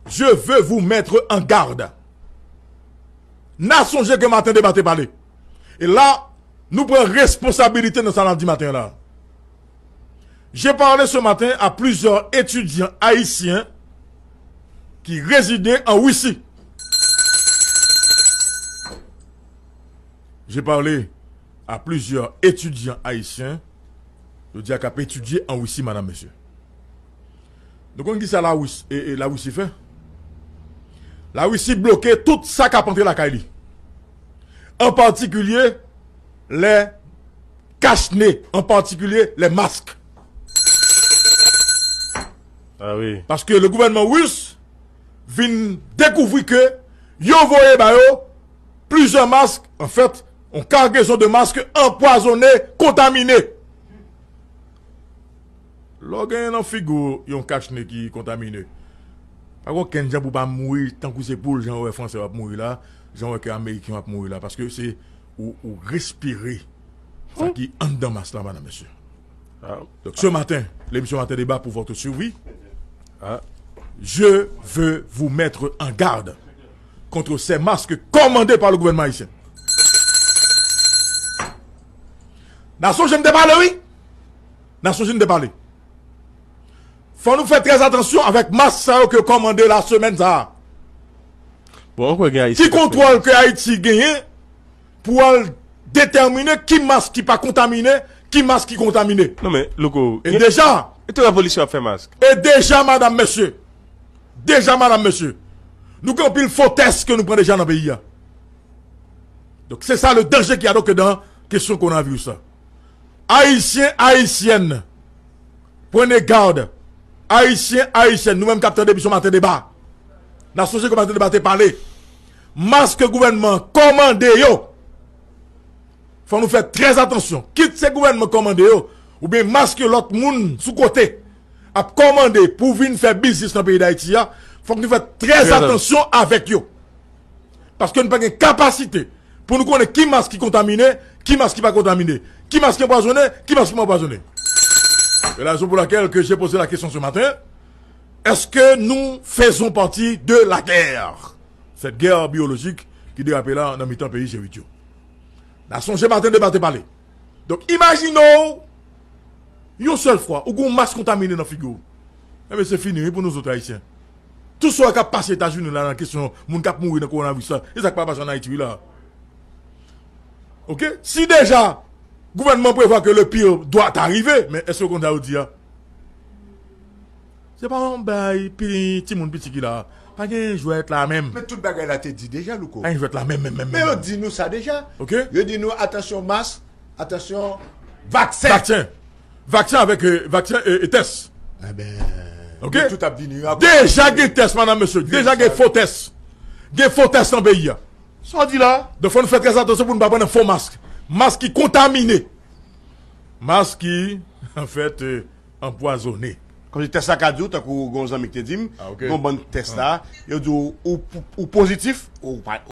je veux vous mettre en garde. N'a songé que matin débatté parler. Et là, nous prenons responsabilité dans ce lundi matin là. J'ai parlé ce matin à plusieurs étudiants haïtiens qui résidaient en Russie. J'ai parlé à plusieurs étudiants haïtiens. Je dis à qu'ils étudier en Russie, madame, monsieur. Donc, on dit ça la Russie. Et la Russie fait. La Russie bloquait tout ça qui a penté la Kaili. En particulier, les cache-nez. En particulier, les masques. Ah oui. Parce que le gouvernement russe vient découvrir que yo voyé ba yo plusieurs masques, en fait, une cargaison de masques empoisonnés, contaminés. Lorsqu'il y a un figo, il y a un cache-nez qui est contaminé. Par contre, quand gens pour pas mourir, tant que c'est pour les gens français va mourir là, les gens américains va mourir là, parce que c'est ou respirer. Ça qui est en dedans masse là, madame, monsieur. Ah. Donc ce matin, l'émission Matin Débat pour votre survie. Ah. Je veux vous mettre en garde contre ces masques commandés par le gouvernement haïtien. Nation, je ne parle, oui. Nation, je ne parle. Faut nous faire très attention avec masques que commandé la semaine ça. Bon, qui contrôle que Haïti gagne pour déterminer qui masque qui pas contaminé, qui masque qui contaminé. Non mais, loco. Et déjà. Et toute la police a fait masque. Et déjà, madame, monsieur. Déjà, madame, monsieur. Nous avons pile faux tests que nous prenons déjà dans le pays. Donc, c'est ça le danger qu'il y a donc dans la question qu'on a vu ça. Haïtiens, haïtiennes. Prenez garde. Haïtiens, haïtiennes. Nous-mêmes, capteurs d'émission Matin Débat. La société comme Matin Débat parler. Masque gouvernement commandé yo. Faut nous faire très attention. Quitte ce gouvernement commandé yo. Ou bien masque l'autre monde sous côté. A commandé pour venir faire business dans le pays d'Haïti. Faut que nous fassions très attention avec eux. Parce que nous n'avons pas de capacité pour nous connaître qui masque qui contaminé, qui masque qui pas contaminé, qui masque qui empoisonné, qui masque qui pas empoisonné. C'est la raison pour laquelle que j'ai posé la question ce matin. Est-ce que nous faisons partie de la guerre? Cette guerre biologique qui dérape là dans le pays chez Vitio. La songe matin de battre parler. Donc imaginons une seule fois, ou un masque contaminé dans la figure. Eh bien, c'est fini pour nous autres haïtiens. Tout ce qui a passé aux États-Unis là, dans la question, moun kap mourir dans le coronavirus, ça, et ça qui pas passé en Haïti là. Ok? Si déjà, le gouvernement prévoit que le pire doit arriver, mais est-ce qu'on a dit? C'est pas un bail, puis petit monde petit qui là. Pas que je vais être là même. Mais toute bagarre là, t'es dit déjà, Louko. Je vais être là même. Mais on dit nous ça déjà. Ok? On dit nous, attention masque, attention vaccin. Vaccin avec vaccin et test. Eh ben. Ok? Tout a venu. Déjà des tests, madame, monsieur. Déjà des faux tests. Des faux tests dans le pays. Ça dit là. Donc, il faut nous faire très attention pour ne pas prendre un faux masque. Masque qui contaminé. Masque qui, en fait, empoisonné. Quand je teste à Kadou, t'as qu'au gonzami qui te dit, ok. bon test là, il dit ou positif ou pas.